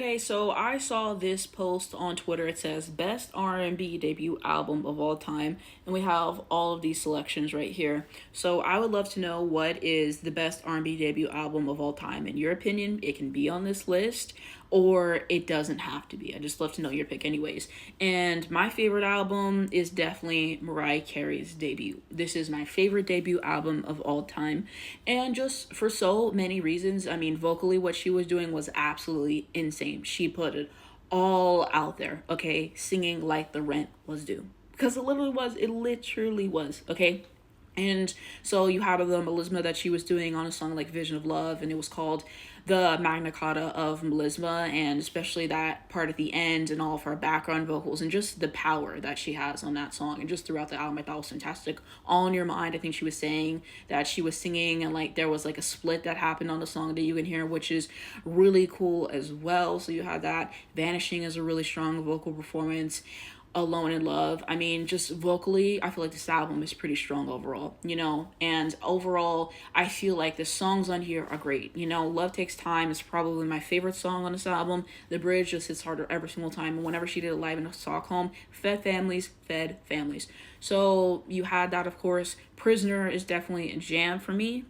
Okay, so I saw this post on Twitter. It says best R&B debut album of all time, and we have all of these selections right here. So I would love to know what is the best R&B debut album of all time. In your opinion, it can be on this list or it doesn't have to be. I just love to know your pick anyways. And my favorite album is definitely Mariah Carey's debut. This is my favorite debut album of all time. And just for so many reasons. I mean, vocally what she was doing was absolutely insane. She put it all out there, okay? Singing like the rent was due. Because it literally was, okay? And so you had the melisma that she was doing on a song like Vision of Love, and it was called the Magna Carta of Melisma, and especially that part at the end and all of her background vocals and just the power that she has on that song and just throughout the album. I thought was fantastic. All in Your Mind, I think she was saying that she was singing and like there was like a split that happened on the song that you can hear, which is really cool as well. So you had that. Vanishing is a really strong vocal performance. Alone in Love. I mean, just vocally, I feel like this album is pretty strong overall, and overall, I feel like the songs on here are great. Love Takes Time is probably my favorite song on this album. The bridge just hits harder every single time. And whenever she did it live in Stockholm, fed families. So you had that, of course. Prisoner is definitely a jam for me.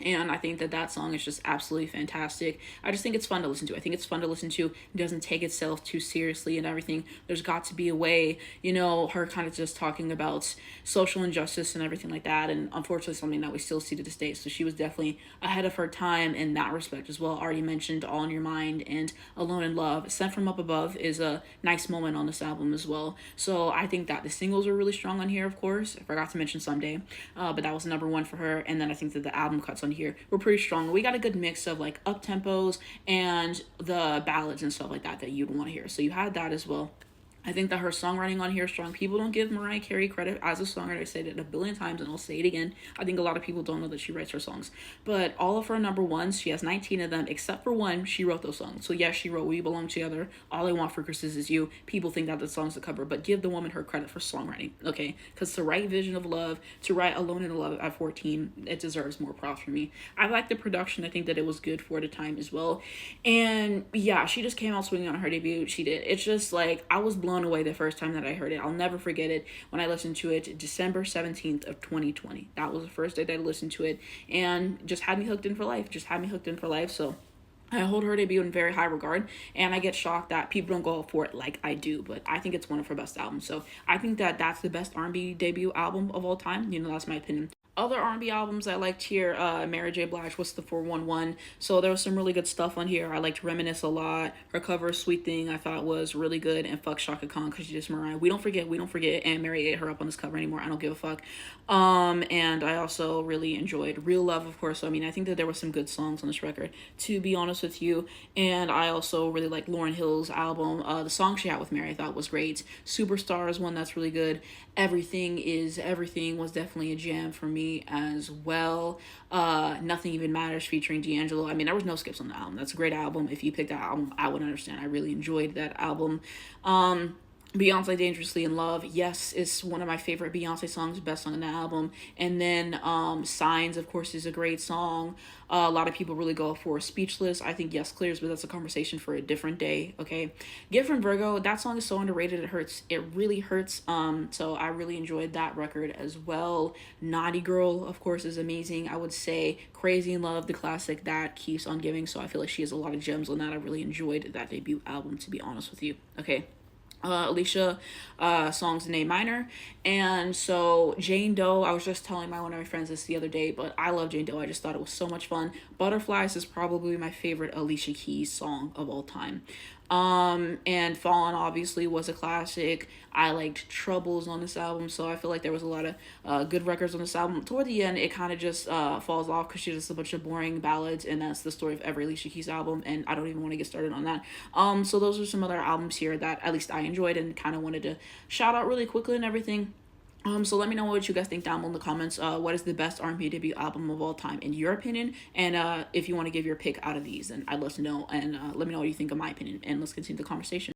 And I think that that song is just absolutely fantastic. I just think it's fun to listen to. I think it's fun to listen to. It doesn't take itself too seriously and everything. There's got to be a way, her kind of just talking about social injustice and everything like that. And unfortunately, something that we still see to this day. So she was definitely ahead of her time in that respect as well. Already mentioned All in Your Mind and Alone in Love. Sent from Up Above is a nice moment on this album as well. So I think that the singles are really strong on here, of course. I forgot to mention Someday, but that was number one for her. And then I think that the album cuts on here were pretty strong. We got a good mix of like up tempos and the ballads and stuff like that you'd want to hear. So you had that as well. I think that her songwriting on here is strong. People don't give Mariah Carey credit as a songwriter. I said it a billion times and I'll say it again. I think a lot of people don't know that she writes her songs. But all of her number ones, she has 19 of them, except for one, she wrote those songs. So yes, she wrote We Belong Together, All I Want for Christmas Is You. People think that the song's a cover, but give the woman her credit for songwriting, okay? Because to write Vision of Love, to write Alone in Love at 14, it deserves more props from me. I like the production. I think that it was good for the time as well. And yeah, she just came out swinging on her debut. She did. It's just like, I was blown away the first time that I heard it. I'll never forget it when I listened to it December 17th of 2020. That was the first day that I listened to it and just had me hooked in for life. So I hold her debut in very high regard, and I get shocked that people don't go for it like I do, but I think it's one of her best albums. So I think that that's the best R&B debut album of all time. That's my opinion. Other R&B albums I liked here, Mary J. Blige, What's the 411. So there was some really good stuff on here. I liked Reminisce a lot. Her cover of Sweet Thing I thought was really good. And fuck Shaka Khan because she just Mariah. We don't forget. And Mary ate her up on this cover anymore. I don't give a fuck. And I also really enjoyed Real Love, of course. So, I mean, I think that there were some good songs on this record, to be honest with you. And I also really like Lauryn Hill's album. The song she had with Mary I thought was great. Superstar is one that's really good. Everything is Everything was definitely a jam for me as well. Nothing Even Matters featuring D'Angelo. I mean, there was no skips on the album. That's a great album. If you picked that album, I would understand. I really enjoyed that album. Beyonce Dangerously in Love, yes, is one of my favorite Beyonce songs, best song on the album. And then Signs, of course, is a great song. A lot of people really go for Speechless. I think Yes clears, but that's a conversation for a different day, okay? Gift from Virgo, that song is so underrated, it hurts. It really hurts. So I really enjoyed that record as well. Naughty Girl, of course, is amazing. I would say Crazy in Love, the classic that keeps on giving. So I feel like she has a lot of gems on that. I really enjoyed that debut album, to be honest with you, okay? Alicia songs in A minor. And so Jane Doe, I was just telling one of my friends this the other day, but I love Jane Doe. I just thought it was so much fun. Butterflies is probably my favorite Alicia Keys song of all time. And Fallen obviously was a classic. I liked Troubles on this album, so I feel like there was a lot of good records on this album. Toward the end, it kind of just falls off because she does a bunch of boring ballads, and that's the story of every Alicia Keys album, and I don't even want to get started on that. So those are some other albums here that at least I enjoyed and kind of wanted to shout out really quickly and everything. So let me know what you guys think down below in the comments. What is the best R&B debut album of all time in your opinion? And if you want to give your pick out of these, then I'd love to know. And let me know what you think of my opinion. And let's continue the conversation.